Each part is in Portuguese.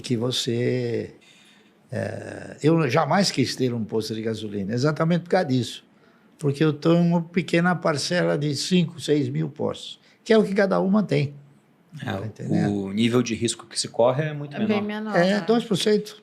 que você... eu jamais quis ter um posto de gasolina, exatamente por causa disso. Porque eu tenho uma pequena parcela de 5, 6 mil postos, que é o que cada uma tem. O nível de risco que se corre é muito menor. Bem menor. 2%.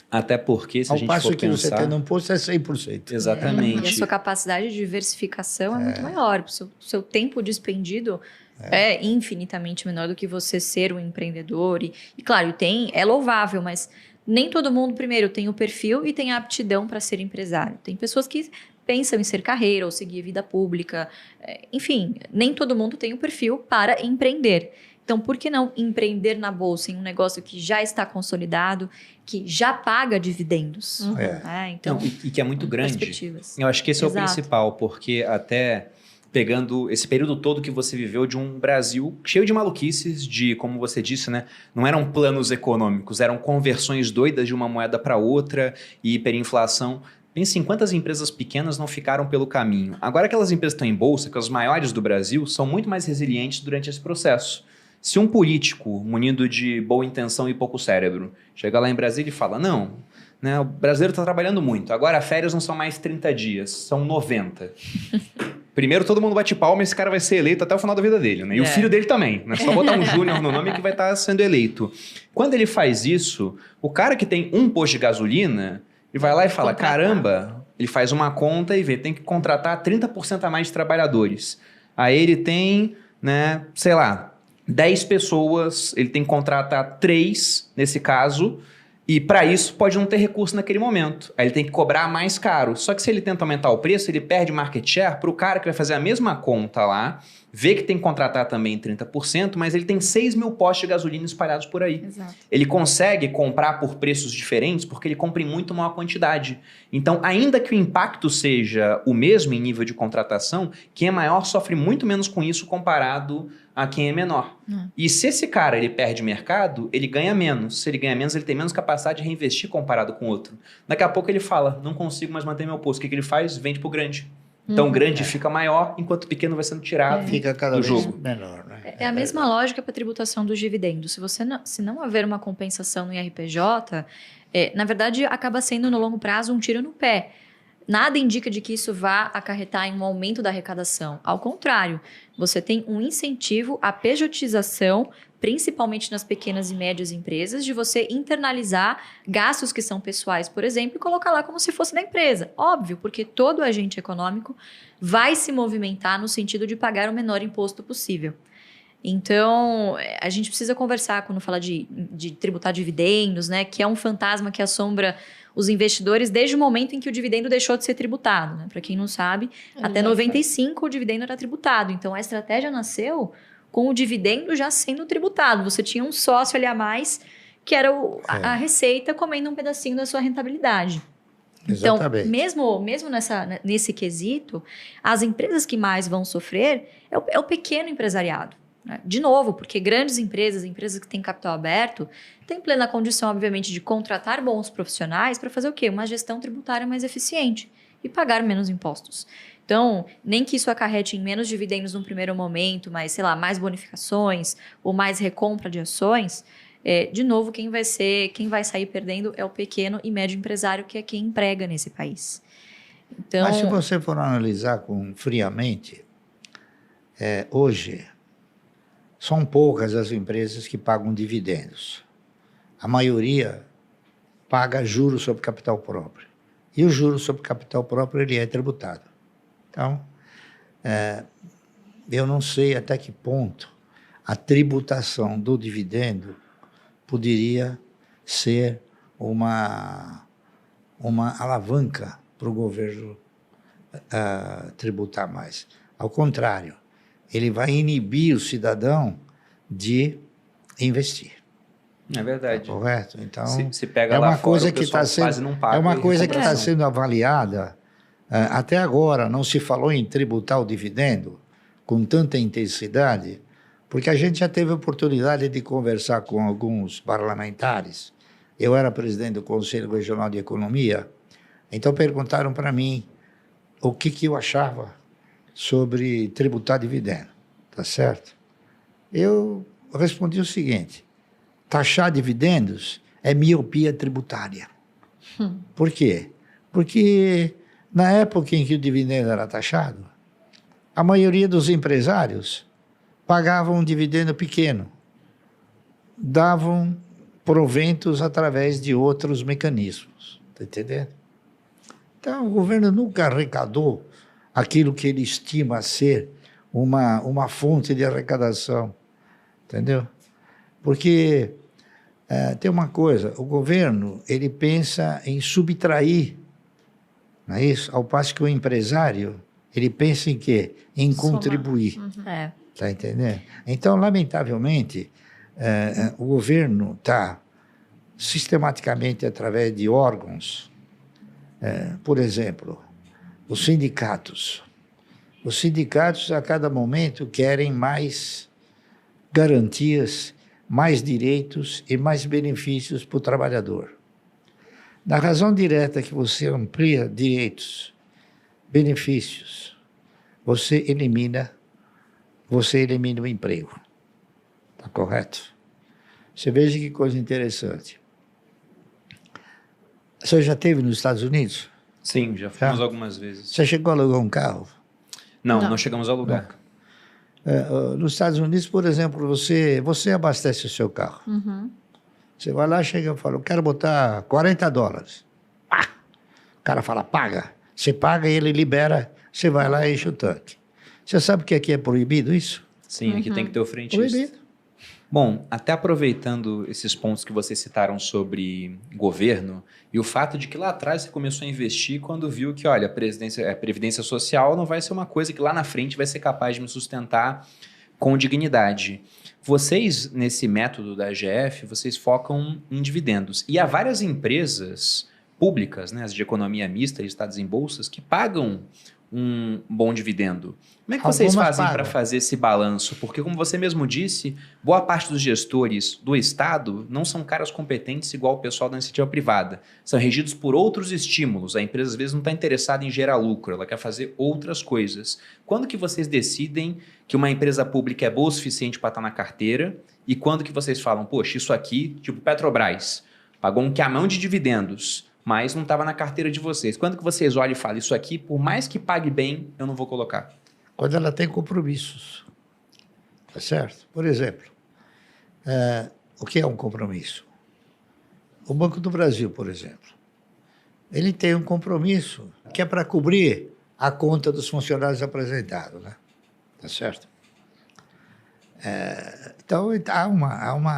Até porque, se a Ao gente passo for que você pensar... tem num posto é 100%. Exatamente. E a sua capacidade de diversificação é muito maior. O seu tempo despendido é infinitamente menor do que você ser um empreendedor. E claro, é louvável, mas nem todo mundo, primeiro, tem o perfil e tem a aptidão para ser empresário. Tem pessoas que pensam em ser carreira ou seguir vida pública. Enfim, nem todo mundo tem o perfil para empreender. Então, por que não empreender na bolsa em um negócio que já está consolidado, que já paga dividendos? Então, e que é muito grande. Perspectivas. Eu acho que esse é o principal, porque até pegando esse período todo que você viveu de um Brasil cheio de maluquices, de, como você disse, né, não eram planos econômicos, eram conversões doidas de uma moeda para outra e hiperinflação. Pense em quantas empresas pequenas não ficaram pelo caminho. Agora, aquelas empresas que estão em bolsa, que as maiores do Brasil, são muito mais resilientes durante esse processo. Se um político, munido de boa intenção e pouco cérebro, chega lá em Brasília e fala, não, né, o brasileiro está trabalhando muito, agora férias não são mais 30 dias, são 90. Primeiro todo mundo bate palma e esse cara vai ser eleito até o final da vida dele, né? E o filho dele também, né? Só botar um júnior no nome que vai estar sendo eleito. Quando ele faz isso, o cara que tem um posto de gasolina, ele vai lá e fala, caramba, ele faz uma conta e vê, tem que contratar 30% a mais de trabalhadores. Aí ele tem, né, sei lá, 10 pessoas, ele tem que contratar 3, nesse caso, e para isso pode não ter recurso naquele momento. Aí ele tem que cobrar mais caro. Só que se ele tenta aumentar o preço, ele perde market share para o cara que vai fazer a mesma conta lá, vê que tem que contratar também 30%, mas ele tem 6 mil postos de gasolina espalhados por aí. Exato. Ele consegue comprar por preços diferentes porque ele compra em muito maior quantidade. Então, ainda que o impacto seja o mesmo em nível de contratação, quem é maior sofre muito menos com isso comparado a quem é menor. E se esse cara ele perde mercado, ele ganha menos. Se ele ganha menos, ele tem menos capacidade de reinvestir comparado com o outro. Daqui a pouco ele fala, não consigo mais manter meu posto. O que ele faz? Vende pro grande. Então o grande fica maior, enquanto o pequeno vai sendo tirado Fica cada do vez jogo. menor. Né? É a mesma lógica para a tributação dos dividendos. Se não haver uma compensação no IRPJ, na verdade acaba sendo no longo prazo um tiro no pé. Nada indica de que isso vá acarretar em um aumento da arrecadação. Ao contrário, você tem um incentivo à pejotização, principalmente nas pequenas e médias empresas, de você internalizar gastos que são pessoais, por exemplo, e colocar lá como se fosse da empresa. Óbvio, porque todo agente econômico vai se movimentar no sentido de pagar o menor imposto possível. Então, a gente precisa conversar quando fala de tributar dividendos, né, que é um fantasma que assombra os investidores desde o momento em que o dividendo deixou de ser tributado. Né? Para quem não sabe, até 95 o dividendo era tributado. Então, a estratégia nasceu com o dividendo já sendo tributado. Você tinha um sócio ali a mais, que era a receita comendo um pedacinho da sua rentabilidade. Então, mesmo nesse quesito, as empresas que mais vão sofrer é o pequeno empresariado. Né? De novo, porque grandes empresas que têm capital aberto, têm plena condição, obviamente, de contratar bons profissionais para fazer o quê? Uma gestão tributária mais eficiente e pagar menos impostos. Então, nem que isso acarrete em menos dividendos no primeiro momento, mas, sei lá, mais bonificações ou mais recompra de ações, de novo, quem vai sair perdendo é o pequeno e médio empresário, que é quem emprega nesse país. Então, mas se você for analisar friamente, hoje são poucas as empresas que pagam dividendos. A maioria paga juros sobre capital próprio. E o juro sobre capital próprio ele é tributado. Então, eu não sei até que ponto a tributação do dividendo poderia ser uma alavanca para o governo tributar mais. Ao contrário, ele vai inibir o cidadão de investir. É verdade. Tá correto? Então, se pega lá fora, o pessoal quase não paga. É uma coisa que está sendo avaliada. Até agora não se falou em tributar o dividendo com tanta intensidade, porque a gente já teve a oportunidade de conversar com alguns parlamentares. Eu era presidente do Conselho Regional de Economia, então perguntaram para mim o que eu achava sobre tributar dividendo, tá certo? Eu respondi o seguinte: taxar dividendos é miopia tributária. Por quê? Porque na época em que o dividendo era taxado, a maioria dos empresários pagavam um dividendo pequeno, davam proventos através de outros mecanismos. Está entendendo? Então, o governo nunca arrecadou aquilo que ele estima ser uma fonte de arrecadação. Entendeu? Porque tem uma coisa, o governo ele pensa em subtrair, não é isso? Ao passo que o empresário ele pensa em quê? Em contribuir. Está entendendo? Então, lamentavelmente, o governo está sistematicamente através de órgãos, por exemplo, os sindicatos. Os sindicatos, a cada momento, querem mais garantias, mais direitos e mais benefícios para o trabalhador. Na razão direta que você amplia direitos, benefícios, você elimina o emprego. Está correto? Você veja que coisa interessante. Você já esteve nos Estados Unidos? Sim, já fomos algumas vezes. Você chegou a alugar um carro? Não chegamos a alugar. Nos Estados Unidos, por exemplo, você abastece o seu carro. Você vai lá, chega e fala, eu quero botar $40. Pá! O cara fala, paga. Você paga e ele libera, você vai lá e enche o tanque. Você sabe que aqui é proibido isso? Sim, aqui tem que ter o frentista. Proibido. Bom, até aproveitando esses pontos que vocês citaram sobre governo e o fato de que lá atrás você começou a investir quando viu que, olha, a Previdência Social não vai ser uma coisa que lá na frente vai ser capaz de me sustentar com dignidade. Vocês, nesse método da AGF, vocês focam em dividendos. E há várias empresas públicas, né, as de economia mista e estados em bolsas, que pagam um bom dividendo. Como é que vocês fazem para fazer esse balanço? Porque, como você mesmo disse, boa parte dos gestores do Estado não são caras competentes igual o pessoal da iniciativa privada. São regidos por outros estímulos. A empresa, às vezes, não está interessada em gerar lucro, ela quer fazer outras coisas. Quando que vocês decidem que uma empresa pública é boa o suficiente para estar na carteira e quando que vocês falam, poxa, isso aqui, tipo Petrobras, pagou um camão de dividendos, mas não estava na carteira de vocês. Quando que vocês olham e falam, isso aqui, por mais que pague bem, eu não vou colocar? Quando ela tem compromissos. Tá certo? Por exemplo, o que é um compromisso? O Banco do Brasil, por exemplo, ele tem um compromisso que é para cobrir a conta dos funcionários apresentados, né? Tá certo? Então, há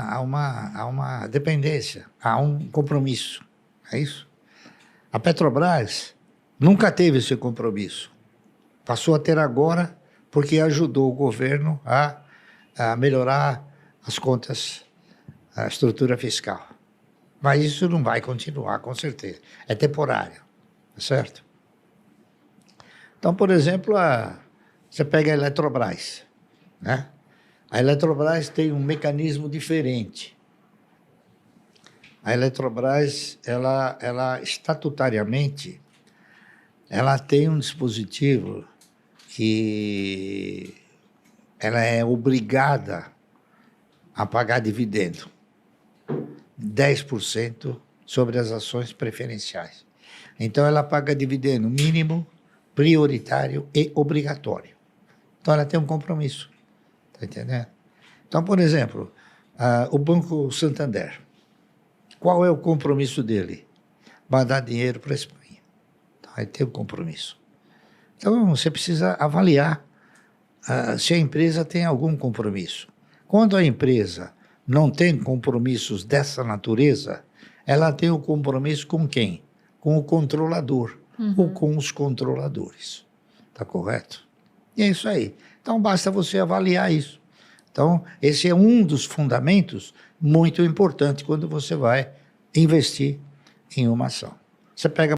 uma dependência, há um compromisso. É isso? A Petrobras nunca teve esse compromisso. Passou a ter agora porque ajudou o governo a melhorar as contas, a estrutura fiscal. Mas isso não vai continuar, com certeza. É temporário, certo? Então, por exemplo, você pega a Eletrobras, né? A Eletrobras tem um mecanismo diferente. A Eletrobras, ela estatutariamente, ela tem um dispositivo que ela é obrigada a pagar dividendo, 10% sobre as ações preferenciais. Então, ela paga dividendo mínimo, prioritário e obrigatório. Então, ela tem um compromisso. Está entendendo? Então, por exemplo, o Banco Santander, qual é o compromisso dele? Mandar dinheiro para a Espanha. Então, ele tem um compromisso. Então, você precisa avaliar se a empresa tem algum compromisso. Quando a empresa não tem compromissos dessa natureza, ela tem o compromisso com quem? Com o controlador ou com os controladores. Está correto? E é isso aí. Então, basta você avaliar isso. Então, esse é um dos fundamentos muito importante quando você vai investir em uma ação. Você pega